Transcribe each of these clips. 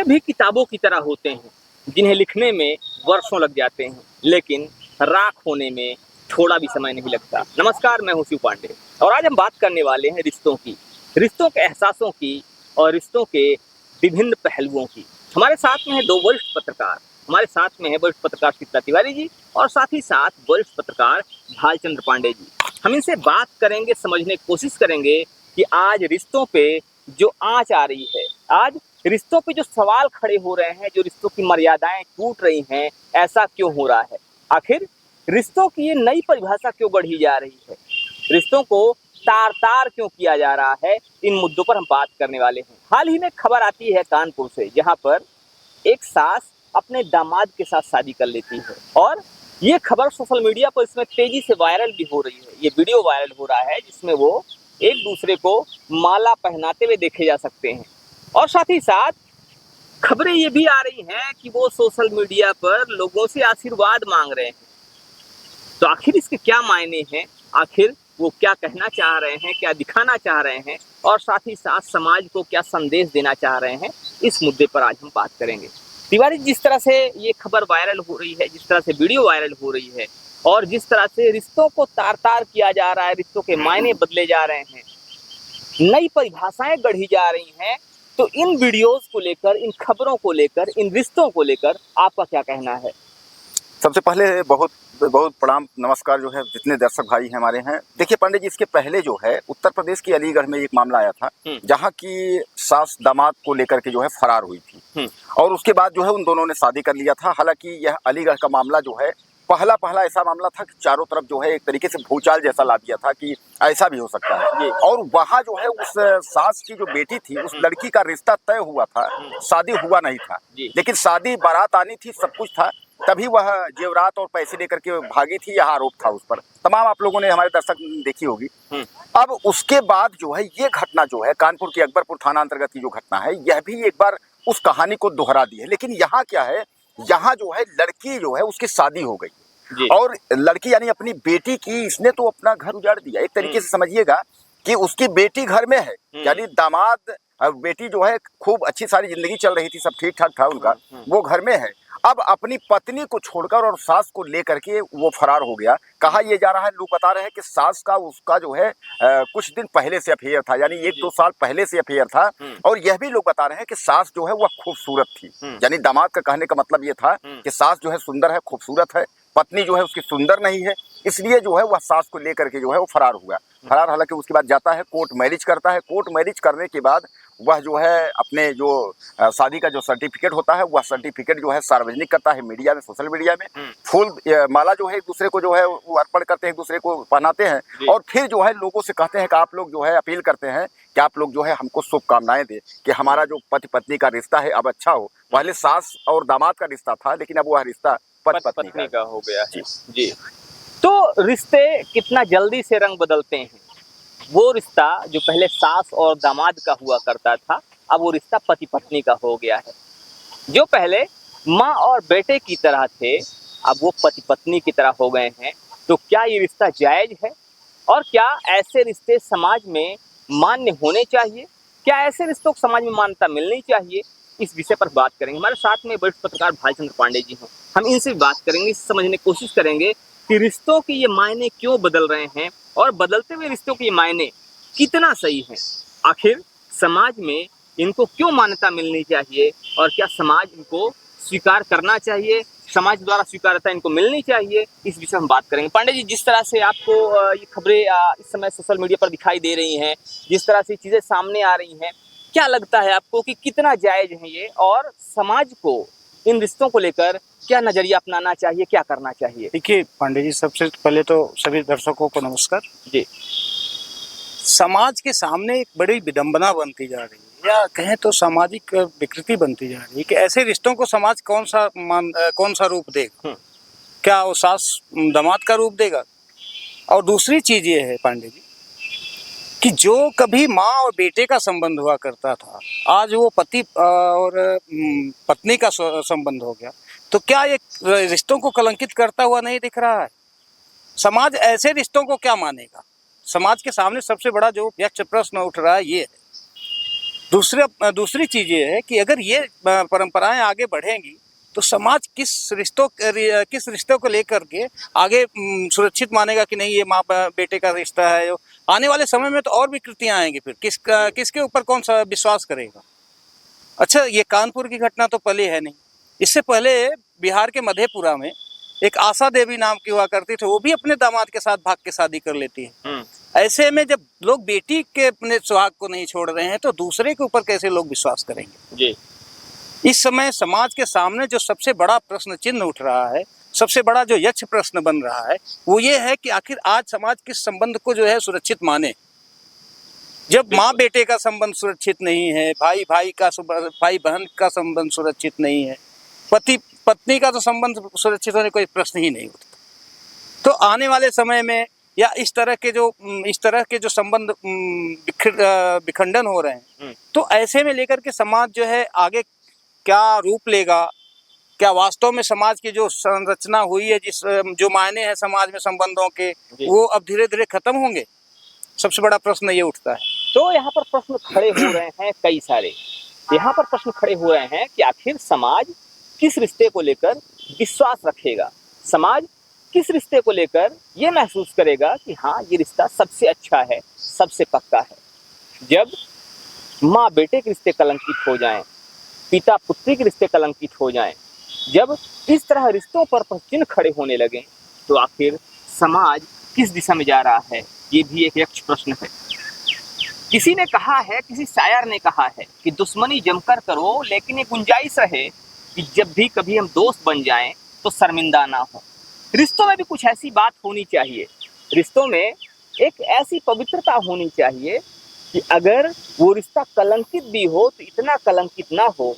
रिश्ते भी किताबों की तरह होते हैं जिन्हें लिखने में वर्षों लग जाते हैं, लेकिन राख होने में थोड़ा भी समय नहीं लगता। नमस्कार, मैं हूं शिव पांडे और आज हम बात करने वाले हैं रिश्तों की, रिश्तों के एहसासों की और रिश्तों के विभिन्न पहलुओं की। हमारे साथ में है दो वरिष्ठ पत्रकार। हमारे साथ में है वरिष्ठ पत्रकार शीतला तिवारी जी और साथ ही साथ वरिष्ठ पत्रकार भालचंद्र पांडे जी। हम इनसे बात करेंगे, समझने की कोशिश करेंगे कि आज रिश्तों पे जो आंच आ रही है, आज रिश्तों पे जो सवाल खड़े हो रहे हैं, जो रिश्तों की मर्यादाएं टूट रही हैं, ऐसा क्यों हो रहा है? आखिर रिश्तों की ये नई परिभाषा क्यों गढ़ी जा रही है? रिश्तों को तार तार क्यों किया जा रहा है? इन मुद्दों पर हम बात करने वाले हैं। हाल ही में खबर आती है कानपुर से, जहां पर एक सास अपने दामाद के साथ शादी कर लेती है और ये खबर सोशल मीडिया पर इसमें तेजी से वायरल भी हो रही है। ये वीडियो वायरल हो रहा है जिसमें वो एक दूसरे को माला पहनाते हुए देखे जा सकते हैं और साथ ही साथ खबरें ये भी आ रही हैं कि वो सोशल मीडिया पर लोगों से आशीर्वाद मांग रहे हैं। तो आखिर इसके क्या मायने हैं? आखिर वो क्या कहना चाह रहे हैं, क्या दिखाना चाह रहे हैं और साथ ही साथ समाज को क्या संदेश देना चाह रहे हैं, इस मुद्दे पर आज हम बात करेंगे। तिवारी, जिस तरह से ये खबर वायरल हो रही है, जिस तरह से वीडियो वायरल हो रही है और जिस तरह से रिश्तों को तार तार किया जा रहा है, रिश्तों के मायने बदले जा रहे हैं, नई परिभाषाएं गढ़ी जा रही हैं, तो इन वीडियोस को लेकर, इन खबरों को लेकर, इन रिश्तों को लेकर आपका क्या कहना है? सबसे पहले बहुत बहुत प्रणाम, नमस्कार जो है जितने दर्शक भाई हमारे हैं। देखिए पांडे जी, इसके पहले जो है उत्तर प्रदेश की अलीगढ़ में एक मामला आया था जहां की सास दामाद को लेकर के जो है फरार हुई थी और उसके बाद जो है उन दोनों ने शादी कर लिया था। हालांकि यह अलीगढ़ का मामला जो है पहला ऐसा मामला था कि चारों तरफ जो है एक तरीके से भूचाल जैसा ला दिया था कि ऐसा भी हो सकता है। और वहाँ जो है उस सास की जो बेटी थी, उस लड़की का रिश्ता तय हुआ था, शादी हुआ नहीं था, लेकिन शादी बारात आनी थी, सब कुछ था। तभी वह जेवरात और पैसे लेकर के भागी थी, यह आरोप था उस पर। तमाम आप लोगों ने, हमारे दर्शक देखी होगी। अब उसके बाद जो है ये घटना जो है कानपुर की अकबरपुर थाना अंतर्गत की जो घटना है, यह भी एक बार उस कहानी को दोहरा दी है। लेकिन यहाँ क्या है, यहाँ जो है लड़की जो है उसकी शादी हो गई और लड़की यानी अपनी बेटी की, इसने तो अपना घर उजाड़ दिया। एक तरीके से समझिएगा कि उसकी बेटी घर में है, यानी दामाद, बेटी जो है खूब अच्छी सारी जिंदगी चल रही थी, सब ठीक ठाक था उनका, वो घर में है। अब अपनी पत्नी को छोड़कर और सास को लेकर के वो फरार हो गया। कहा यह जा रहा है, लोग बता रहे हैं कि सास का उसका जो है कुछ दिन पहले से अफेयर था, यानी 1-2 साल पहले से अफेयर था। और यह भी लोग बता रहे हैं कि सास जो है वह खूबसूरत थी, यानी दामाद का कहने का मतलब ये था कि सास जो है सुंदर है, खूबसूरत है, पत्नी जो है उसकी सुंदर नहीं है, इसलिए जो है वह सास को लेकर के जो है वो फरार हुआ। फरार हालांकि उसके बाद जाता है, कोर्ट मैरिज करता है। कोर्ट मैरिज करने के बाद वह जो है अपने जो शादी का जो सर्टिफिकेट होता है, वह सर्टिफिकेट जो है सार्वजनिक करता है मीडिया में, सोशल मीडिया में। फूल माला जो है एक दूसरे को जो है वो अर्पण करते हैं, एक दूसरे को पहनाते हैं और फिर जो है लोगों से कहते हैं कि आप लोग जो है अपील करते हैं कि आप लोग जो है हमको शुभकामनाएं दें कि हमारा जो पति पत्नी का रिश्ता है अब अच्छा हो। पहले सास और दामाद का रिश्ता था, लेकिन अब वह रिश्ता पति पत्नी का हो गया है। जी। तो रिश्ते कितना जल्दी से रंग बदलते हैं। वो रिश्ता जो पहले सास और दामाद का हुआ करता था, अब वो रिश्ता पति पत्नी का हो गया है। जो पहले माँ और बेटे की तरह थे, अब वो पति पत्नी की तरह हो गए हैं। तो क्या ये रिश्ता जायज है और क्या ऐसे रिश्ते समाज में मान्य होने चाहिए? क्या ऐसे रिश्तों को समाज में मान्यता मिलनी चाहिए? इस विषय पर बात करेंगे। हमारे साथ में वरिष्ठ पत्रकार भालचंद्र पांडे जी हैं। हम इनसे बात करेंगे, समझने की कोशिश करेंगे कि रिश्तों के ये मायने क्यों बदल रहे हैं और बदलते हुए रिश्तों के ये मायने कितना सही हैं। आखिर समाज में इनको क्यों मान्यता मिलनी चाहिए और क्या समाज इनको स्वीकार करना चाहिए, समाज द्वारा स्वीकारता इनको मिलनी चाहिए, इस विषय में हम बात करेंगे। पांडे जी, जिस तरह से आपको ये खबरें इस समय सोशल मीडिया पर दिखाई दे रही हैं, जिस तरह से चीज़ें सामने आ रही हैं, क्या लगता है आपको कि कितना जायज है ये और समाज को इन रिश्तों को लेकर क्या नजरिया अपनाना चाहिए, क्या करना चाहिए? देखिए पांडे जी, सबसे पहले तो सभी दर्शकों को नमस्कार जी। समाज के सामने एक बड़ी विडंबना बनती जा रही है, या कहें तो सामाजिक विकृति बनती जा रही है कि ऐसे रिश्तों को समाज कौन सा रूप देगा? क्या वो सास दामाद का रूप देगा? और दूसरी चीज ये है पांडे जी कि जो कभी माँ और बेटे का संबंध हुआ करता था, आज वो पति और पत्नी का संबंध हो गया। तो क्या ये रिश्तों को कलंकित करता हुआ नहीं दिख रहा है? समाज ऐसे रिश्तों को क्या मानेगा? समाज के सामने सबसे बड़ा जो यक्ष प्रश्न उठ रहा है ये है। दूसरी चीज ये है कि अगर ये परंपराएं आगे बढ़ेंगी तो समाज किस रिश्तों को लेकर के आगे सुरक्षित मानेगा कि नहीं ये माँ बेटे का रिश्ता है। आने वाले समय में तो और विकृतियां आएंगी, फिर किसके ऊपर कौन सा विश्वास करेगा। अच्छा, ये कानपुर की घटना तो पहले है नहीं, इससे पहले बिहार के मधेपुरा में एक आशा देवी नाम की हुआ करती थी, वो भी अपने दामाद के साथ भाग के शादी कर लेती है। ऐसे में जब लोग बेटी के अपने सुहाग को नहीं छोड़ रहे हैं तो दूसरे के ऊपर कैसे लोग विश्वास करेंगे जी। इस समय समाज के सामने जो सबसे बड़ा प्रश्न चिन्ह उठ रहा है, सबसे बड़ा जो यक्ष प्रश्न बन रहा है, वो ये है कि आखिर आज समाज किस संबंध को जो है सुरक्षित माने। जब माँ बेटे का संबंध सुरक्षित नहीं है, भाई बहन का संबंध सुरक्षित नहीं है, पति पत्नी का तो संबंध सुरक्षित होने कोई प्रश्न ही नहीं उठता। तो आने वाले समय में या इस तरह के जो संबंध विखंडन हो रहे हैं, तो ऐसे में लेकर के समाज जो है आगे क्या रूप लेगा, क्या वास्तव में समाज की जो संरचना हुई है, जो मायने हैं समाज में संबंधों के, वो अब धीरे धीरे खत्म होंगे। सबसे बड़ा प्रश्न ये उठता है। तो यहाँ पर प्रश्न खड़े हो रहे हैं कई सारे, यहाँ पर प्रश्न खड़े हो रहे हैं कि आखिर समाज किस रिश्ते को लेकर विश्वास रखेगा, समाज किस रिश्ते को लेकर ये महसूस करेगा कि हाँ ये रिश्ता सबसे अच्छा है, सबसे पक्का है। जब माँ बेटे के रिश्ते कलंकित हो जाएं, पिता पुत्री के रिश्ते कलंकित हो जाएं, जब इस तरह रिश्तों पर प्रश्न खड़े होने लगे, तो आखिर समाज किस दिशा में जा रहा है, ये भी एक यक्ष प्रश्न है। किसी ने कहा है, किसी शायर ने कहा है कि दुश्मनी जमकर करो, लेकिन एक गुंजाइश रहे कि जब भी कभी हम दोस्त बन जाएं तो शर्मिंदा ना हो। रिश्तों में भी कुछ ऐसी बात होनी चाहिए, रिश्तों में एक ऐसी पवित्रता होनी चाहिए कि अगर वो रिश्ता कलंकित भी हो तो इतना कलंकित ना हो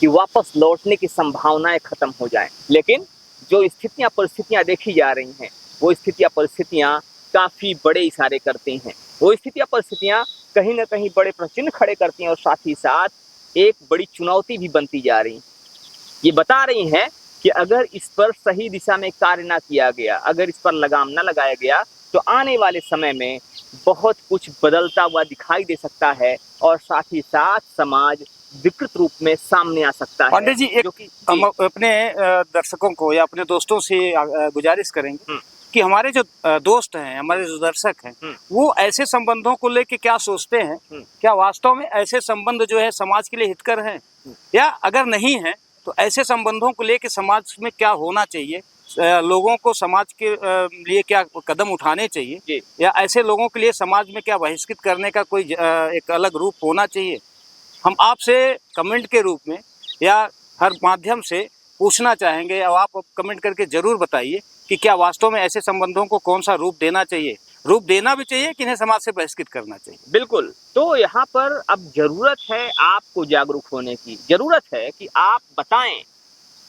कि वापस लौटने की संभावनाएं खत्म हो जाएं। लेकिन जो स्थितियां परिस्थितियां देखी जा रही हैं, वो स्थितियां परिस्थितियां काफ़ी बड़े इशारे करती हैं, वो स्थितियां परिस्थितियां कहीं ना कहीं बड़े प्रश्न खड़े करती हैं और साथ ही साथ एक बड़ी चुनौती भी बनती जा रही हैं। ये बता रही हैं कि अगर इस पर सही दिशा में कार्य ना किया गया, अगर इस पर लगाम ना लगाया गया, तो आने वाले समय में बहुत कुछ बदलता हुआ दिखाई दे सकता है और साथ ही साथ समाज विकृत रूप में सामने आ सकता है। पांडे जी, हम अपने दर्शकों को या अपने दोस्तों से गुजारिश करेंगे कि हमारे जो दोस्त हैं, हमारे जो दर्शक हैं, वो ऐसे संबंधों को लेके क्या सोचते हैं, क्या वास्तव में ऐसे संबंध जो है समाज के लिए हितकर हैं, या अगर नहीं है तो ऐसे संबंधों को लेके समाज में क्या होना चाहिए, लोगों को समाज के लिए क्या कदम उठाने चाहिए, या ऐसे लोगों के लिए समाज में क्या बहिष्कृत करने का कोई एक अलग रूप होना चाहिए। हम आपसे कमेंट के रूप में या हर माध्यम से पूछना चाहेंगे, और आप कमेंट करके ज़रूर बताइए कि क्या वास्तव में ऐसे संबंधों को कौन सा रूप देना चाहिए, रूप देना भी चाहिए कि इन्हें समाज से बहिष्कृत करना चाहिए। बिल्कुल, तो यहाँ पर अब ज़रूरत है आपको जागरूक होने की, ज़रूरत है कि आप बताएं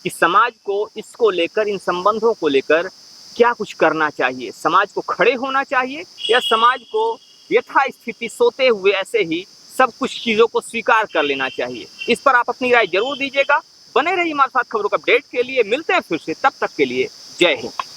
कि समाज को इसको लेकर, इन संबंधों को लेकर क्या कुछ करना चाहिए। समाज को खड़े होना चाहिए या समाज को यथास्थिति सोते हुए ऐसे ही सब कुछ चीज़ों को स्वीकार कर लेना चाहिए। इस पर आप अपनी राय जरूर दीजिएगा। बने रहिए हमारे साथ खबरों का अपडेट के लिए। मिलते हैं फिर से, तब तक के लिए जय हिंद।